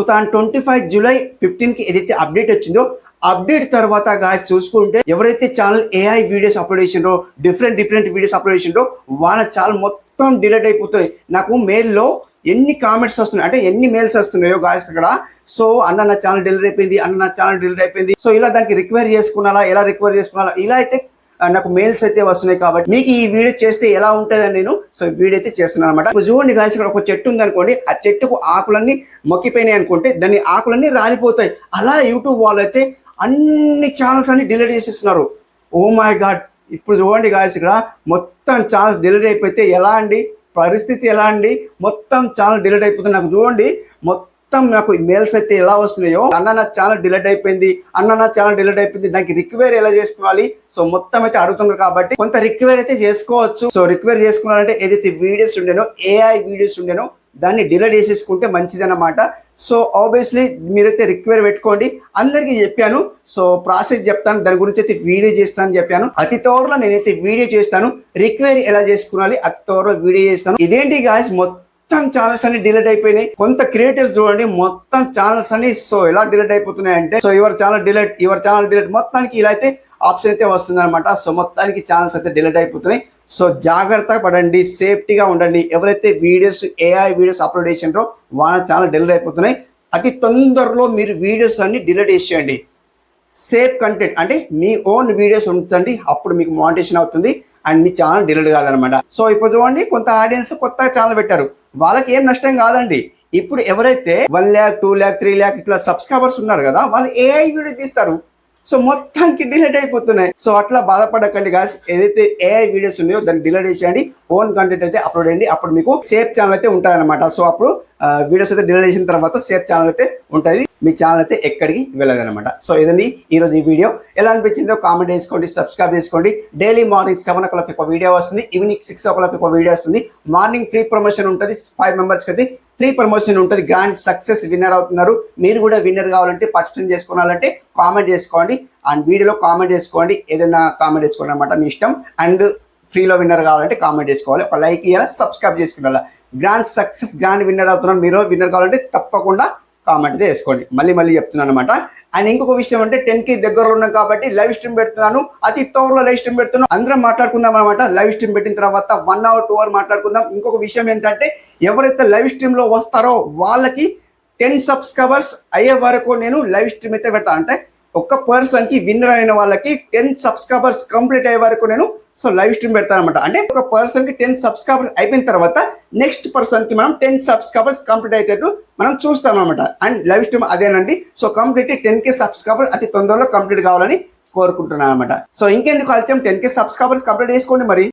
2025 July 15కి ఏదైతే update వచ్చిందో update తర్వాత గాయస్ చూసుకుంటే ఎవరైతే ఛానల్ ఏఐ వీడియోస్ అప్లోడ్ చేసిండ్రో డిఫరెంట్ వీడియోస్ అప్లోడ్ చేసిండ్రో వాళ్ళ ఛానల్ మొత్తం డిలీట్ అయిపోతున్నాయి. నాకు మెయిల్లో ఎన్ని కామెంట్స్ వస్తున్నాయి అంటే ఎన్ని మెయిల్స్ వస్తున్నాయో గాయస్ ఇక్కడ. సో అన్న నా ఛానల్ డిలీట్ అయిపోయింది, అన్న నా ఛానల్ డిలీట్ అయిపోయింది. సో ఇలా దానికి రిక్వైర్ చేసుకున్నారా, ఎలా రిక్వైర్ చేసుకున్నారా, ఇలా అయితే నాకు మెయిల్స్ అయితే వస్తున్నాయి. కాబట్టి మీకు ఈ వీడియో చేస్తే ఎలా ఉంటుందని నేను సో వీడియో అయితే చేస్తున్నాను అనమాట. చూడండి గాయస్, ఇక్కడ ఒక చెట్టు ఉంది అనుకోండి, ఆ చెట్టుకు ఆకులన్నీ మొక్కిపోయినాయి అనుకుంటే దాని ఆకులన్నీ రాలిపోతాయి. అలా యూట్యూబ్ వాళ్ళు అయితే అన్ని ఛానల్స్ అన్ని డిలీట్ చేసేస్తున్నారు. ఓ మై గాడ్, ఇప్పుడు చూడండి గాయస్, ఇక్కడ మొత్తం ఛానల్స్ డిలీట్ అయిపోతే ఎలా అండి పరిస్థితి, ఎలా అండి మొత్తం ఛానల్ డిలీట్ అయిపోతుంది. నాకు చూడండి మొత్తం నాకు మెయిల్స్ అయితే ఎలా వస్తున్నాయో, అన్న నా ఛానల్ డిలీట్ అయిపోయింది, అన్న నా ఛానల్ డిలీట్ అయిపోయింది, దానికి రిక్వైర్ ఎలా చేసుకోవాలి సో మొత్తం అయితే అడుగుతున్నారు. కాబట్టి కొంత రిక్వైర్ అయితే చేసుకోవచ్చు. సో రిక్వైర్ చేసుకోవాలంటే ఏదైతే వీడియోస్ ఉండేనో ఏఐ వీడియోస్ ఉండేనో దాన్ని డిలీట్ చేసేసుకుంటే మంచిది అన్నమాట. సో ఆబ్వియస్లీ మీరైతే రిక్వైర్ పెట్టుకోండి. అందరికీ చెప్పాను, సో ప్రాసెస్ చెప్తాను, దాని గురించి అయితే వీడియో చేస్తాను చెప్పాను. అతి త్వరలో నేనైతే వీడియో చేస్తాను, రిక్వైర్ ఎలా చేసుకోవాలి అతి త్వరలో వీడియో చేస్తాను. ఇదేంటి గాయస్ మొత్తం ఛానల్స్ అన్ని డిలీట్ అయిపోయినాయి. కొంత క్రియేటర్స్ చూడండి మొత్తం ఛానల్స్ అన్ని సో ఎలా డిలీట్ అయిపోతున్నాయి అంటే, సో యువర్ ఛానల్ డిలీట్ మొత్తానికి ఇలా అయితే ఆప్షన్ అయితే వస్తుంది అనమాట. సో మొత్తానికి ఛానల్స్ అయితే డిలీట్ అయిపోతున్నాయి. సో జాగ్రత్త పడండి, సేఫ్టీగా ఉండండి. ఎవరైతే వీడియోస్ ఏఐ వీడియోస్ అప్లోడ్ చేసిండ్రో వాళ్ళ ఛానల్ డిలీట్ అయిపోతున్నాయి. అతి తొందరలో మీరు వీడియోస్ అన్ని డిలీట్ చేసేయండి. సేఫ్ కంటెంట్ అంటే మీ ఓన్ వీడియోస్ ఉంచండి, అప్పుడు మీకు మానిటైజేషన్ అవుతుంది అండ్ మీ ఛానల్ డిలీట్ కాదనమాట. సో ఇప్పుడు చూడండి కొంత ఆడియన్స్ కొత్తగా ఛానల్ పెట్టారు, వాళ్ళకి ఏం నష్టం కాదండి. ఇప్పుడు ఎవరైతే 1 lakh 2 lakh 3 lakh ఇట్లా సబ్స్క్రైబర్స్ ఉన్నారు కదా, వాళ్ళు ఏఐ వీడియో తీస్తారు, సో మొత్తానికి డిలీట్ అయిపోతున్నాయి. సో అట్లా బాధపడకండి గాయ్స్, ఏదైతే ఏఐ వీడియోస్ ఉన్నాయో దాన్ని డిలీట్ చేసేయండి, ఓన్ కంటెంట్ అయితే అప్లోడ్ చేయండి, అప్పుడు మీకు సేఫ్ ఛానల్ అయితే ఉంటుంది అనమాట. సో అప్పుడు వీడియోస్ అయితే డిలీట్ చేసిన తర్వాత సేఫ్ ఛానల్ అయితే ఉంటుంది, మీ ఛానల్ అయితే ఎక్కడికి వెళ్ళదు అనమాట. సో ఇదండి ఈరోజు ఈ వీడియో. ఎలా అనిపించిందో కామెంట్ చేసుకోండి, సబ్స్క్రైబ్ చేసుకోండి. డైలీ మార్నింగ్ 7 o'clock ఒక వీడియో వస్తుంది, ఈవినింగ్ 6 o'clock ఒక వీడియో వస్తుంది. మార్నింగ్ ఫ్రీ ప్రమోషన్ ఉంటుంది, 5 members అయితే ఫ్రీ ప్రమోషన్ ఉంటుంది. గ్రాండ్ సక్సెస్ విన్నర్ అవుతున్నారు. మీరు కూడా విన్నర్ కావాలంటే పార్టిసిపేట్ చేసుకోవాలంటే కామెంట్ చేసుకోండి అండ్ వీడియోలో కామెంట్ చేసుకోండి, ఏదైనా కామెంట్ చేసుకోండి అనమాట, మీ ఇష్టం. అండ్ ఫ్రీలో విన్నర్ కావాలంటే కామెంట్ చేసుకోవాలి, ఒక లైక్ ఇవ్వాలి, సబ్స్క్రైబ్ చేసుకోవాలి. గ్రాండ్ సక్సెస్ గ్రాండ్ విన్నర్ అవుతున్నారు. మీరు విన్నర్ కావాలంటే తప్పకుండా కామెంట్ అయితే వేసుకోండి. మళ్ళీ చెప్తున్నాను అనమాట. అండ్ ఇంకొక విషయం అంటే 10K దగ్గరలో ఉన్నాం కాబట్టి లైవ్ స్ట్రీమ్ పెడుతున్నాను, అతి త్వరలో లైవ్ స్ట్రీమ్ పెడుతున్నాను. అందరం మాట్లాడుకుందాం అనమాట. లైవ్ స్ట్రీమ్ పెట్టిన తర్వాత 1 hour 2 hour మాట్లాడుకుందాం. ఇంకొక విషయం ఏంటంటే ఎవరైతే లైవ్ స్ట్రీమ్ లో వస్తారో వాళ్ళకి 10 subscribers అయ్యే వరకు నేను లైవ్ స్ట్రీమ్ అయితే పెడతాను. అంటే ఒక్క పర్సన్ కి విన్నర్ అయిన వాళ్ళకి 10 subscribers కంప్లీట్ అయ్యే వరకు నేను సో లైవ్ స్ట్రీమ్ పెడతాను అనమాట. అంటే ఒక పర్సన్ కి 10 subscribers అయిపోయిన తర్వాత నెక్స్ట్ పర్సన్ కి మనం 10 subscribers కంప్లీట్ అయ్యేటట్టు మనం చూస్తాం అనమాట. అండ్ లైవ్ స్ట్రీమ్ అదేనండి. సో కంప్లీట్ 10K subscribers అతి తొందరలో కంప్లీట్ కావాలని కోరుకుంటున్నాను అనమాట. సో ఇంకెందుకు ఆలస్యం, 10K subscribers కంప్లీట్ చేసుకోండి మరి.